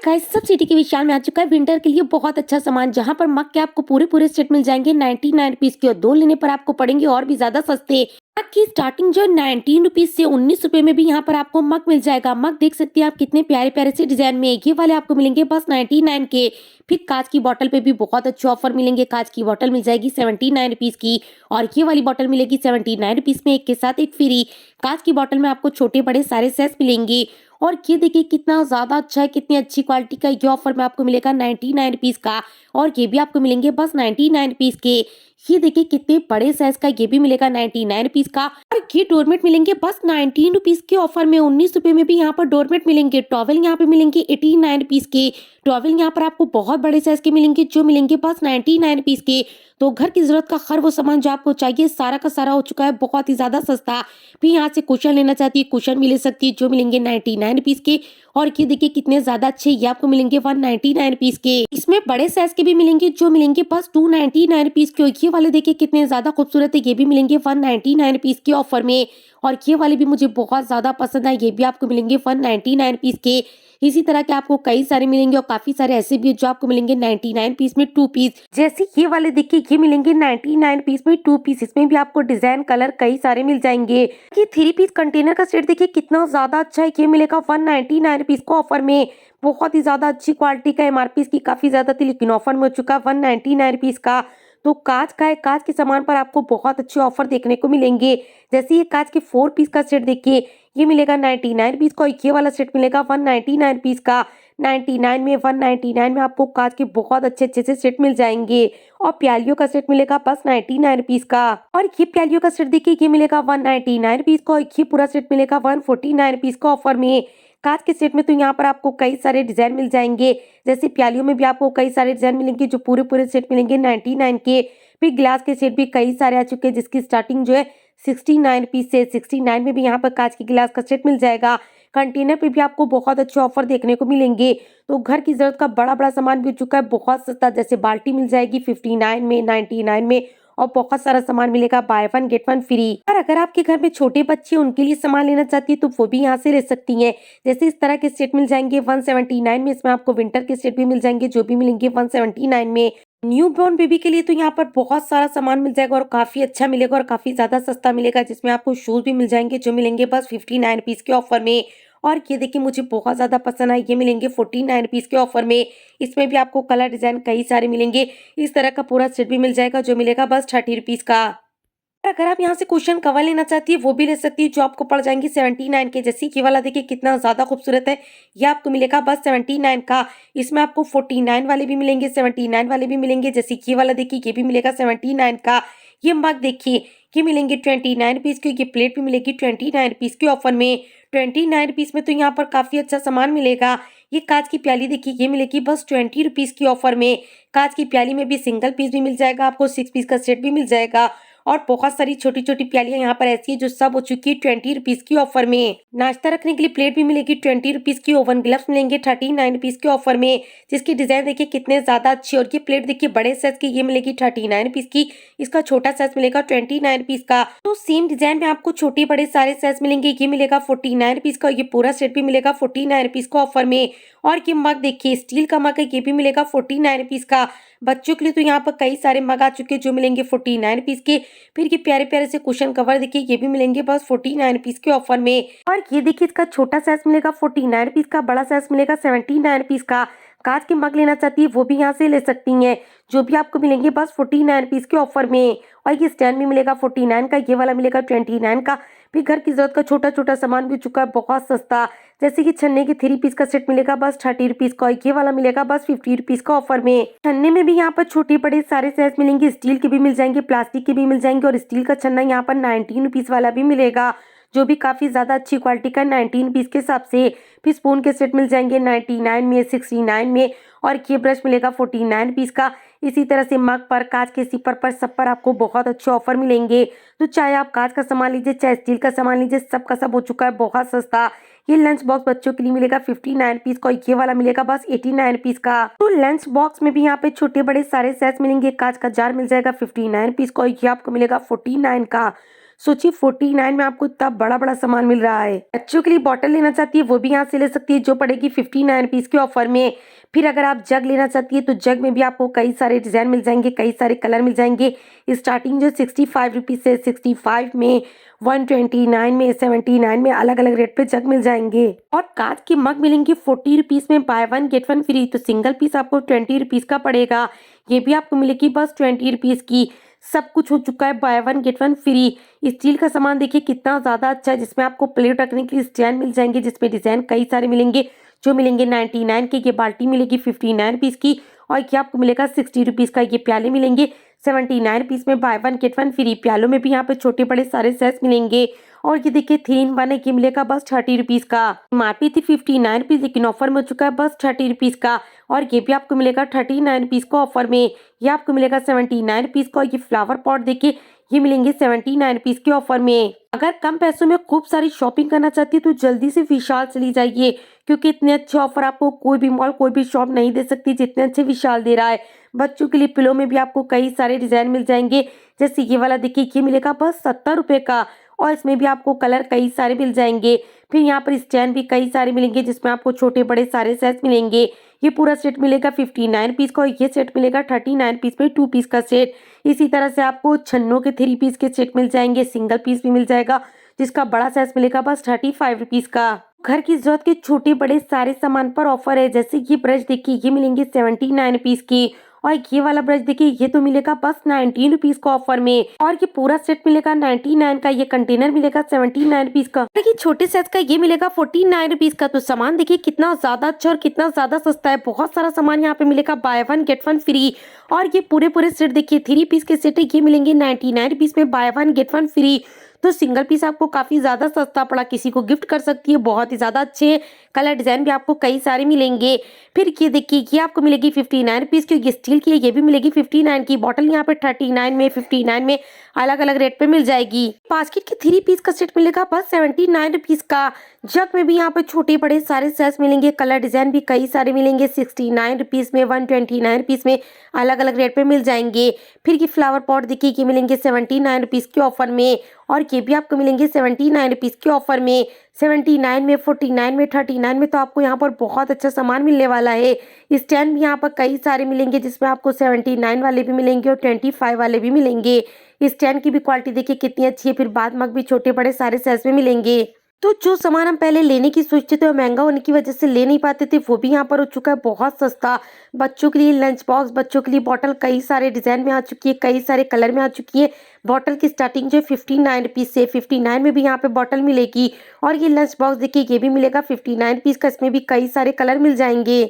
Guys सब city के विशाल में आ चुका है विंटर के लिए बहुत अच्छा सामान, जहां पर मग के आपको पूरे सेट मिल जाएंगे 99 रुपीज के और दो लेने पर आपको पड़ेंगे और भी ज्यादा सस्ते। मग की स्टार्टिंग जो है 19 रुपीज से 19 रुपए में भी यहाँ पर आपको मग मिल जाएगा। मग देख सकते हैं आप कितने प्यारे प्यारे से डिजाइन में, ये वाले आपको मिलेंगे बस 99 के। फिर कांच की बोतल पे भी बहुत अच्छे ऑफर मिलेंगे। कांच की बोतल मिल जाएगी 79 रुपीज की और ये वाली बोतल मिलेगी 79 रुपीज में, एक के साथ एक फ्री। कांच की बोतल में आपको छोटे बड़े सारे साइज मिलेंगे और ये देखिए कितना ज्यादा अच्छा है, कितनी अच्छी क्वालिटी का ये ऑफर में आपको मिलेगा 99 रुपीज का और ये भी आपको मिलेंगे बस 99 रुपीज के। ये देखिए कितने बड़े साइज का ये भी मिलेगा 99 रुपीज का और ये डोरमेट मिलेंगे बस 19 रुपीज के ऑफर में। 19 रुपए में भी यहाँ पर डोरमेट मिलेंगे। टॉवेल यहाँ पे मिलेंगे 89 रुपीज के। टॉवेल यहाँ पर आपको बहुत बड़े साइज के मिलेंगे जो मिलेंगे बस 99 रुपीज के। तो घर की जरूरत का हर वो सामान जो आपको चाहिए सारा का सारा हो चुका है बहुत ही ज्यादा सस्ता। भी यहाँ से कुशन लेना चाहती है कुशन भी ले सकती है जो मिलेंगे 99 रुपीज के और ये देखिए कितने ज्यादा अच्छे ये आपको मिलेंगे 199 रुपीज के। इसमें बड़े साइज के भी मिलेंगे जो मिलेंगे बस 299 रुपीज के। ये वाले देखिए कितने ज्यादा खूबसूरत है, ये भी मिलेंगे 199 रुपीज के ऑफर में और ये वाले भी मुझे बहुत ज्यादा पसंद है, ये भी आपको मिलेंगे 199 रुपीज के। इसी तरह के आपको कई सारे मिलेंगे और काफी सारे ऐसे भी है जो आपको मिलेंगे 99 पीस में 2 पीस। जैसे ये वाले देखिए ये मिलेंगे 99 पीस में 2 पीस। इसमें भी आपको डिजाइन कलर कई सारे मिल जाएंगे। ये 3 पीस कंटेनर का सेट देखिए कितना ज्यादा अच्छा है, ये मिलेगा 199 रुपीज को ऑफर में। बहुत ही ज्यादा अच्छी क्वालिटी का, एमआरपी इसकी काफी ज्यादा थी लेकिन ऑफर में हो चुका 199 रुपीज का। तो कांच का है, कांच के सामान पर आपको बहुत अच्छे ऑफर देखने को मिलेंगे। जैसे ये कांच के 4 पीस का सेट देखिए ये मिलेगा 99 रुपीज का और ये वाला सेट मिलेगा 199 रुपीज का। 99 में 199 में आपको कांच के बहुत अच्छे अच्छे से सेट मिल जाएंगे और प्यालियों का सेट मिलेगा बस 99 रुपीज का। और ये प्यालियों का सेट देखिए ये मिलेगा 199 रुपीज का और ये पूरा सेट मिलेगा 149 रुपीज का ऑफर में। कांच के सेट में तो यहाँ पर आपको कई सारे डिजाइन मिल जाएंगे। जैसे प्यालियों में भी आपको कई सारे डिजाइन मिलेंगे जो पूरे सेट मिलेंगे 99 के। फिर ग्लास के सेट भी कई सारे आ चुके हैं जिसकी स्टार्टिंग जो है 69 रुपीज से। 69 में भी यहाँ पर कांच की गिलास का सेट मिल जाएगा। कंटेनर पे भी आपको बहुत अच्छे ऑफर देखने को मिलेंगे। तो घर की जरूरत का बड़ा बड़ा सामान भी हो चुका है बहुत सस्ता। जैसे बाल्टी मिल जाएगी 59 में, 99 में और बहुत सारा सामान मिलेगा by one get one free. और अगर आपके घर में छोटे बच्चे उनके लिए सामान लेना चाहती है तो वो भी यहाँ से ले सकती हैं। जैसे इस तरह के सेट मिल जाएंगे 179 में। इसमें आपको विंटर के सेट भी मिल जाएंगे जो भी मिलेंगे 179 में। न्यू बॉर्न बेबी के लिए तो यहाँ पर बहुत सारा सामान मिल जाएगा और काफी अच्छा मिलेगा और काफी ज्यादा सस्ता मिलेगा। जिसमें आपको शूज भी मिल जाएंगे जो मिलेंगे बस 59 रुपीज के ऑफर में। और ये देखिए मुझे बहुत ज्यादा पसंद है, ये मिलेंगे 49 रुपीज के ऑफर में। इसमें भी आपको कलर डिजाइन कई सारे मिलेंगे। इस तरह का पूरा सेट भी मिल जाएगा जो मिलेगा बस 30 रुपीज का। और अगर आप यहाँ से कुशन कवर लेना चाहती है वो भी ले सकती है जो आपको पड़ जाएंगे 79 के। जैसे ये वाला देखिए कितना ज्यादा खूबसूरत है, ये आपको मिलेगा बस 79 का। इसमें आपको 49 वाले भी मिलेंगे, 79 वाले भी मिलेंगे। जैसे ये वाला देखिए ये भी मिलेगा 79 का। ये मग देखिए ये मिलेंगे 29 रुपीज की। ये प्लेट भी मिलेगी 29 रुपीज के ऑफर में। 29 रुपीज में तो यहाँ पर काफी अच्छा सामान मिलेगा। ये कांच की प्याली देखिए ये मिलेगी बस 20 रुपीज की ऑफर में। कांच की प्याली में भी सिंगल पीस भी मिल जाएगा, आपको 6 पीस का सेट भी मिल जाएगा और बहुत सारी छोटी छोटी प्यालियां यहाँ पर ऐसी है जो सब हो चुकी है 20 रुपीज की ऑफर में। नाश्ता रखने के लिए प्लेट भी मिलेगी 20 रुपीज की। ओवन ग्लव्स मिलेंगे 39 रुपीज के ऑफर में। जिसकी डिजाइन देखिए कितने ज्यादा अच्छी। और ये प्लेट देखिए बड़े साइज की, ये मिलेगी 39 रुपीज की। इसका छोटा साइज मिलेगा 29 रुपीज का। तो सेम डिजाइन में आपको छोटे बड़े सारे साइज मिलेंगे। ये मिलेगा 49 रुपीज का। ये पूरा सेट भी मिलेगा 49 रुपीज का ऑफर में। और ये मग देखिए स्टील का मग है, ये भी मिलेगा 49 रुपीज का। बच्चों के लिए तो यहाँ पर कई सारे मग आ चुके हैं जो मिलेंगे 49 रुपीज के। फिर ये प्यारे प्यारे से कुशन कवर देखिए ये भी मिलेंगे बस 49 रुपीज के ऑफर में। और ये देखिए इसका छोटा साइज मिलेगा 49 रुपीज का, बड़ा साइज मिलेगा 79 रुपीज का। कांच के मग लेना चाहती है वो भी यहाँ से ले सकती हैं जो भी आपको मिलेंगे बस 49 रुपीज के ऑफर में। और ये स्टैंड भी मिलेगा 49 का, ये वाला मिलेगा 29 का। भी घर की जरूरत का छोटा छोटा सामान भी चुका है बहुत सस्ता। जैसे कि छन्ने के 3 पीस का सेट मिलेगा बस 30 रुपीज का, ये वाला मिलेगा बस 50 रुपीज का ऑफर में। छन्ने में भी यहाँ पर छोटे बड़े सारे साइज मिलेंगे, स्टील के भी मिल जाएंगे, प्लास्टिक के भी मिल जाएंगे और स्टील का छन्ना यहाँ पर 19 रुपीज वाला भी मिलेगा जो भी काफी ज्यादा अच्छी क्वालिटी का 19 पीस के हिसाब से। फिर स्पून के सेट मिल जाएंगे 99 में, 69 में और ये ब्रश मिलेगा 49 पीस का। इसी तरह से मग पर, कांच के सिपर पर, सब पर आपको बहुत अच्छे ऑफर मिलेंगे। तो चाहे आप कांच का सामान लीजिए चाहे स्टील का सामान लीजिए, सबका सब हो चुका है बहुत सस्ता। ये लंच बॉक्स बच्चों के लिए मिलेगा 59 पीस का, ये वाला मिलेगा बस 89 पीस का। तो लंच बॉक्स में भी यहाँ पे छोटे बड़े सारे साइज मिलेंगे। कांच का जार मिल जाएगा 59 पीस का, ये आपको मिलेगा 49 का। सोचिए 49 में आपको इतना बड़ा-बड़ा सामान मिल रहा है। बच्चों के लिए बॉटल लेना चाहती है वो भी यहाँ से ले सकती है जो पड़ेगी 59 रुपीज़ के ऑफर में। फिर अगर आप जग लेना चाहती है तो जग में भी आपको कई सारे डिज़ाइन मिल जाएँगे, कई सारे कलर मिल जाएँगे। स्टार्टिंग जो 65 रुपीज़ से 65 में, 129 में, 79 में अलग-अलग रेट पे जग मिल जाएँगे। और काँच के मग मिलेंगे 40 रुपीज़ में, बाय 1 गेट 1 फ्री। तो सिंगल पीस आपको 20 रुपीज़ का पड़ेगा। ये भी आपको मिलेगी बस 20 रुपीज़ की। सब कुछ हो चुका है बाय 1 गेट 1 फ्री। स्टील का सामान देखिए कितना ज़्यादा अच्छा है, जिसमें आपको प्लेट रखने के लिए स्टैंड मिल जाएँगे, जिसमें डिज़ाइन कई सारे मिलेंगे, जो मिलेंगे 99 के। ये बाल्टी मिलेगी 59 रुपीज़ की और ये आपको मिलेगा 60 रुपीज़ का। ये प्याले मिलेंगे 79 रुपीज़ में, बाय 1 गेट 1 फ्री। प्यालों में भी यहाँ पे छोटे-बड़े सारे साइज़ मिलेंगे। और ये देखिए 3 इन 1 है, ये मिलेगा बस 30 रुपीज़ का। एमआरपी थी 59 रुपीज़, लेकिन ऑफर में हो चुका है बस 30 रुपीज़ का। और ये भी आपको मिलेगा 39 रुपीज़ को ऑफर में। ये आपको मिलेगा 79 रुपीज़ का। ये फ्लावर पॉट देखिए ये मिलेंगे 79 रुपीज़ के ऑफर में। अगर कम पैसों में खूब सारी शॉपिंग करना चाहती है तो जल्दी से विशाल चली जाइए, क्योंकि इतने अच्छे ऑफर आपको कोई भी मॉल, कोई भी शॉप नहीं दे सकती जितने अच्छे विशाल दे रहा है। बच्चों के लिए पिलो में भी आपको कई सारे डिजाइन मिल जाएंगे, जैसे ये वाला देखिए ये मिलेगा बस 70 रुपए का और इसमें भी आपको कलर कई सारे मिल जाएंगे। फिर यहाँ पर स्टैंड भी कई सारे मिलेंगे, जिसमें आपको छोटे बड़े सारे साइज मिलेंगे। ये पूरा सेट मिलेगा 59 रुपीज़ का और ये सेट मिलेगा 39 रुपीज़ में, 2 पीस का सेट। इसी तरह से आपको छन्नों के 3 पीस के सेट मिल जाएंगे, सिंगल पीस भी मिल जाएगा, जिसका बड़ा साइज मिलेगा बस 35 रुपीज़ का। घर की जरूरत के छोटे बड़े सारे सामान पर ऑफर है, जैसे ये ब्रश देखिए ये मिलेंगे 79 रुपीज़ की और ये वाला ब्रश देखिए ये तो मिलेगा बस 19 रुपीज़ का ऑफर में। और ये पूरा सेट मिलेगा 99 का। ये कंटेनर मिलेगा 79 रुपीज़ का। देखिए छोटे साइज का ये मिलेगा 49 रुपीज़ का। तो सामान देखिए कितना ज्यादा अच्छा और कितना ज्यादा सस्ता है। बहुत सारा सामान यहाँ पे मिलेगा बाय 1 गेट 1 फ्री। और ये पूरे सेट देखिए 3 पीस के सेट है, ये मिलेंगे 99 रुपीज़ में, बाय 1 गेट 1 फ्री। तो सिंगल पीस आपको काफी ज्यादा सस्ता पड़ा, किसी को गिफ्ट कर सकती है। बहुत ही ज्यादा अच्छे कलर डिजाइन भी आपको कई सारे मिलेंगे। फिर ये देखिए ये आपको मिलेगी 59 रुपीज़ की। ये स्टील की है, ये भी मिलेगी 59 की। बॉटल यहाँ पे 39 में, 59 में अलग अलग रेट पे मिल जाएगी। बास्केट के 3 पीस का सेट मिलेगा बस 79 रुपीज़ का। जग में भी यहाँ पे छोटे बड़े सारे साइज मिलेंगे, कलर डिजाइन भी कई सारे मिलेंगे, 69 रुपीज़ में, 129 रुपीज़ में अलग अलग रेट पे मिल जाएंगे। फिर ये फ्लावर पॉट देखिए ये मिलेंगे 79 रुपीज़ के ऑफर में और ये भी आपको मिलेंगे 79 रुपीज़ के ऑफर में। 79 में, 49 में, 39 में तो आपको यहाँ पर बहुत अच्छा सामान मिलने वाला है। स्टैंड भी यहाँ पर कई सारे मिलेंगे, जिसमें आपको 79 वाले भी मिलेंगे और 25 वाले भी मिलेंगे। स्टैंड की भी क्वालिटी देखिए कितनी अच्छी है। फिर बाद मग भी छोटे बड़े सारे साइज में मिलेंगे। तो जो सामान हम पहले लेने की सोचते थे और महंगा होने की वजह से ले नहीं पाते थे, वो भी यहाँ पर हो चुका है बहुत सस्ता। बच्चों के लिए लंच बॉक्स, बच्चों के लिए बॉटल कई सारे डिजाइन में आ चुकी है, कई सारे कलर में आ चुकी है। बॉटल की स्टार्टिंग जो है 59 रुपीज़ से, 59 में भी यहाँ पे बॉटल मिलेगी। और ये लंच बॉक्स देखिए ये भी मिलेगा 59 रुपीज़ का। इसमें भी कई सारे कलर मिल जाएंगे।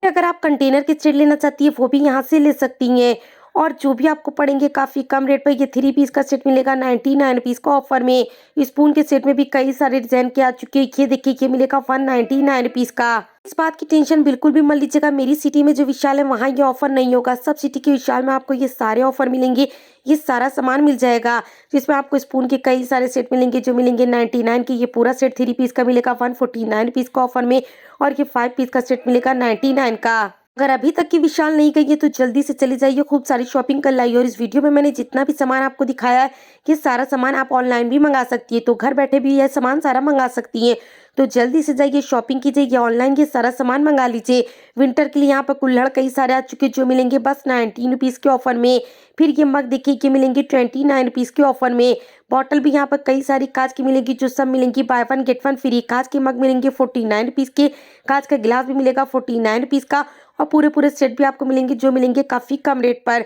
अगर आप कंटेनर के सेट लेना चाहती है वो भी यहाँ से ले सकती हैं। और जो भी आपको पड़ेंगे काफी कम रेट पर। ये 3 पीस का सेट मिलेगा 99 रुपीज़ का ऑफर में। स्पून के सेट में भी कई सारे डिजाइन के आ चुके हैं। ये देखिए ये मिलेगा 199 रुपीज़ का। इस बात की टेंशन बिल्कुल भी मत लीजिएगा, मेरी सिटी में जो विशाल है वहाँ ये ऑफर नहीं होगा। सब सिटी के विशाल में आपको ये सारे ऑफर मिलेंगे, ये सारा सामान मिल जाएगा, जिसमें आपको स्पून के कई सारे सेट मिलेंगे, जो मिलेंगे 99 के। ये पूरा सेट 3 पीस का मिलेगा 149 रुपीज़ का ऑफर में और ये 5 पीस का सेट मिलेगा 99 का। अगर अभी तक की विशाल नहीं गई है तो जल्दी से चली जाइए, खूब सारी शॉपिंग कर लाइए। और इस वीडियो में मैंने जितना भी सामान आपको दिखाया है, ये सारा सामान आप ऑनलाइन भी मंगा सकती है। तो घर बैठे भी यह सामान सारा मंगा सकती है। तो जल्दी से जाइए, शॉपिंग कीजिए, या ऑनलाइन ये सारा सामान मंगा लीजिए। विंटर के लिए यहाँ पर कुल्हड़ कई सारे आ चुके हैं, जो मिलेंगे बस 19 रुपीज़ के ऑफर में। फिर ये मग देखिए ये मिलेंगे 29 रुपीज़ के ऑफर में। बॉटल भी यहाँ पर कई सारी कांच की मिलेगी, जो सब मिलेंगी बाय 1 गेट 1 फ्री। कांच के मग मिलेंगे 49 रुपीज़ के। कांच का गिलास भी मिलेगा 49 रुपीज़ का। और पूरे सेट भी आपको मिलेंगे, जो मिलेंगे काफी कम रेट पर।